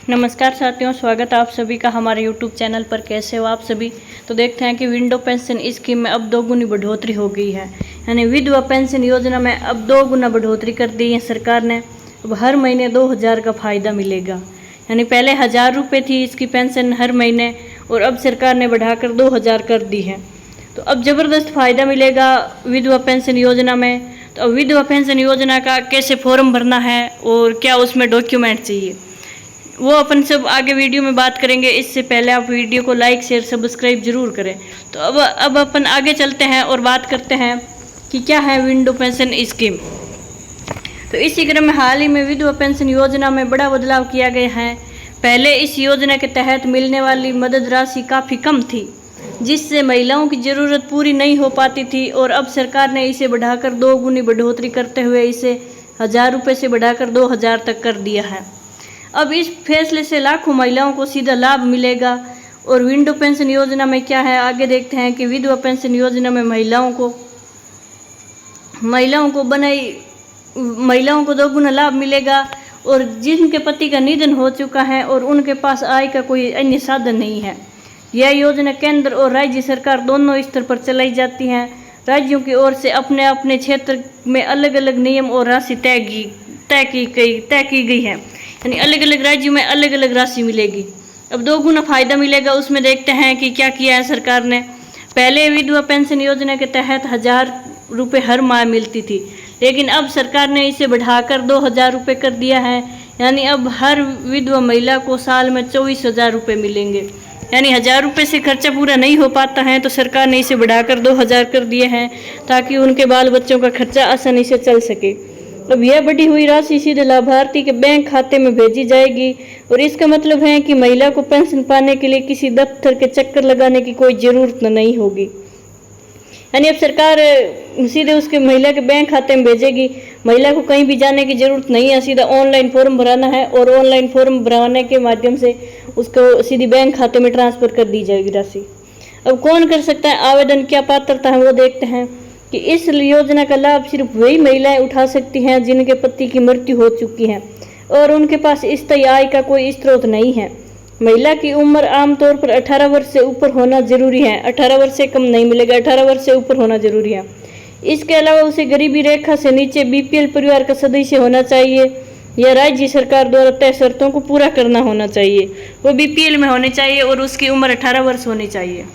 नमस्कार साथियों, स्वागत है आप सभी का हमारे YouTube चैनल पर। कैसे हो आप सभी। तो देखते हैं कि विंडो पेंशन स्कीम में अब 2 गुनी बढ़ोतरी हो गई है। यानी विधवा पेंशन योजना में अब 2 गुना बढ़ोतरी कर दी है सरकार ने। अब हर महीने 2000 का फ़ायदा मिलेगा। यानी पहले 1000 रुपये थी इसकी पेंशन हर महीने, और अब सरकार ने बढ़ाकर 2000 कर दी है। तो अब ज़बरदस्त फ़ायदा मिलेगा विधवा पेंशन योजना में। तो अब विधवा पेंशन योजना का कैसे फॉर्म भरना है और क्या उसमें डॉक्यूमेंट चाहिए, वो अपन सब आगे वीडियो में बात करेंगे। इससे पहले आप वीडियो को लाइक शेयर सब्सक्राइब जरूर करें। तो अब अपन आगे चलते हैं और बात करते हैं कि क्या है विंडो पेंशन स्कीम। तो इसी क्रम में हाल ही में विधवा पेंशन योजना में बड़ा बदलाव किया गया है। पहले इस योजना के तहत मिलने वाली मदद राशि काफ़ी कम थी, जिससे महिलाओं की ज़रूरत पूरी नहीं हो पाती थी, और अब सरकार ने इसे बढ़ाकर 2 गुनी बढ़ोतरी करते हुए इसे 1000 रुपये से बढ़ाकर 2000 तक कर दिया है। अब इस फैसले से लाखों महिलाओं को सीधा लाभ मिलेगा। और विंडो पेंशन योजना में क्या है, आगे देखते हैं कि विधवा पेंशन योजना में महिलाओं को 2 गुना लाभ मिलेगा। और जिनके पति का निधन हो चुका है और उनके पास आय का कोई अन्य साधन नहीं है, यह योजना केंद्र और राज्य सरकार दोनों स्तर पर चलाई जाती है। राज्यों की ओर से अपने अपने क्षेत्र में अलग अलग नियम और राशि तय की गई है। यानी अलग अलग राज्यों में अलग अलग राशि मिलेगी। अब 2 गुना फ़ायदा मिलेगा। उसमें देखते हैं कि क्या किया है सरकार ने। पहले विधवा पेंशन योजना के तहत 1000 रुपये हर माह मिलती थी, लेकिन अब सरकार ने इसे बढ़ाकर 2000 रुपये कर दिया है। यानी अब हर विधवा महिला को साल में 24,000 रुपये मिलेंगे। यानी 1000 रुपये से खर्चा पूरा नहीं हो पाता है, तो सरकार ने इसे बढ़ाकर 2000 कर दिए हैं, ताकि उनके बाल बच्चों का खर्चा आसानी से चल सके। अब यह बढ़ी हुई राशि सीधे लाभार्थी के बैंक खाते में भेजी जाएगी, और इसका मतलब है कि महिला को पेंशन पाने के लिए किसी दफ्तर के चक्कर लगाने की कोई ज़रूरत नहीं होगी। यानी अब सरकार सीधे उसके महिला के बैंक खाते में भेजेगी। महिला को कहीं भी जाने की ज़रूरत नहीं है, सीधा ऑनलाइन फॉर्म भराना है, और ऑनलाइन फॉर्म भराने के माध्यम से उसको सीधी बैंक खाते में ट्रांसफ़र कर दी जाएगी राशि। अब कौन कर सकता है आवेदन, क्या पात्रता है, वो देखते हैं कि इस योजना का लाभ सिर्फ वही महिलाएं उठा सकती हैं जिनके पति की मृत्यु हो चुकी है और उनके पास स्थायी आय का कोई स्रोत नहीं है। महिला की उम्र आमतौर पर 18 वर्ष से ऊपर होना जरूरी है। 18 वर्ष से कम नहीं मिलेगा, 18 वर्ष से ऊपर होना जरूरी है। इसके अलावा उसे गरीबी रेखा से नीचे BPL परिवार का सदस्य होना चाहिए, या राज्य सरकार द्वारा तय शर्तों को पूरा करना होना चाहिए। वो BPL में होने चाहिए और उसकी उम्र 18 वर्ष होनी चाहिए।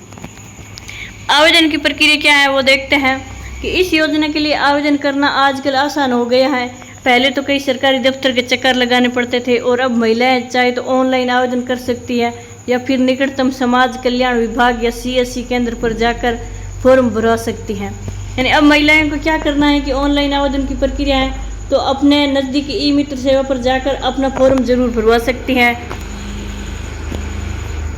आवेदन की प्रक्रिया क्या है, वो देखते हैं कि इस योजना के लिए आवेदन करना आजकल आसान हो गया है। पहले तो कई सरकारी दफ्तर के चक्कर लगाने पड़ते थे, और अब महिलाएं चाहे तो ऑनलाइन आवेदन कर सकती है, या फिर निकटतम समाज कल्याण विभाग या CSC केंद्र पर जाकर फॉर्म भरवा सकती हैं। यानी अब महिलाओं को क्या करना है कि ऑनलाइन आवेदन की प्रक्रिया है, तो अपने नज़दीकी ई-मित्र सेवा पर जाकर अपना फॉर्म जरूर भरवा सकती हैं।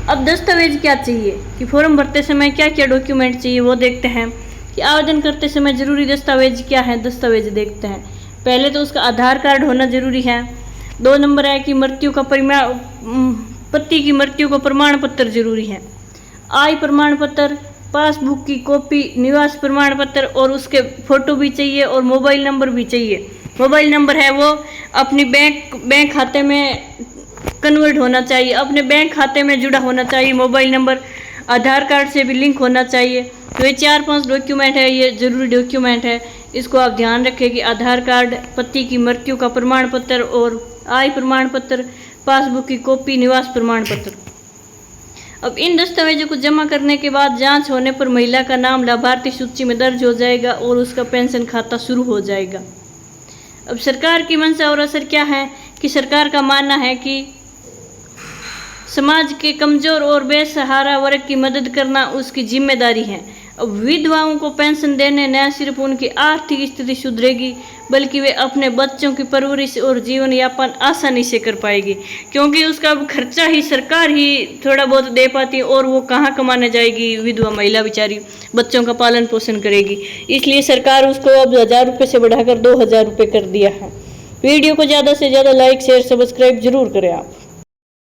अब दस्तावेज क्या चाहिए, कि फॉर्म भरते समय क्या क्या डॉक्यूमेंट चाहिए, वो देखते हैं कि आवेदन करते समय जरूरी दस्तावेज क्या है। दस्तावेज देखते हैं। पहले तो उसका आधार कार्ड होना जरूरी है। 2 नंबर है कि पति की मृत्यु का प्रमाण पत्र जरूरी है। आय प्रमाण पत्र, पासबुक की कॉपी, निवास प्रमाण पत्र, और उसके फोटो भी चाहिए, और मोबाइल नंबर भी चाहिए। मोबाइल नंबर है वो अपनी बैंक खाते में कन्वर्ट होना चाहिए, अपने बैंक खाते में जुड़ा होना चाहिए मोबाइल नंबर। आधार कार्ड से भी लिंक होना चाहिए। तो ये 4-5 डॉक्यूमेंट है, ये जरूरी डॉक्यूमेंट है। इसको आप ध्यान रखें कि आधार कार्ड, पति की मृत्यु का प्रमाण पत्र, और आय प्रमाण पत्र, पासबुक की कॉपी, निवास प्रमाण पत्र। अब इन दस्तावेजों को जमा करने के बाद जांच होने पर महिला का नाम लाभार्थी सूची में दर्ज हो जाएगा और उसका पेंशन खाता शुरू हो जाएगा। अब सरकार की मंशा और असर क्या है, कि सरकार का मानना है कि समाज के कमज़ोर और बेसहारा वर्ग की मदद करना उसकी जिम्मेदारी है। अब विधवाओं को पेंशन देने न सिर्फ उनकी आर्थिक स्थिति सुधरेगी, बल्कि वे अपने बच्चों की परवरिश और जीवन यापन आसानी से कर पाएगी, क्योंकि उसका अब खर्चा ही सरकार ही थोड़ा बहुत दे पाती है, और वो कहाँ कमाने जाएगी विधवा महिला बेचारी, बच्चों का पालन पोषण करेगी। इसलिए सरकार उसको अब 1000 रुपये से बढ़ाकर 2000 रुपये कर दिया है। वीडियो को ज़्यादा से ज़्यादा लाइक शेयर सब्सक्राइब जरूर करें आप।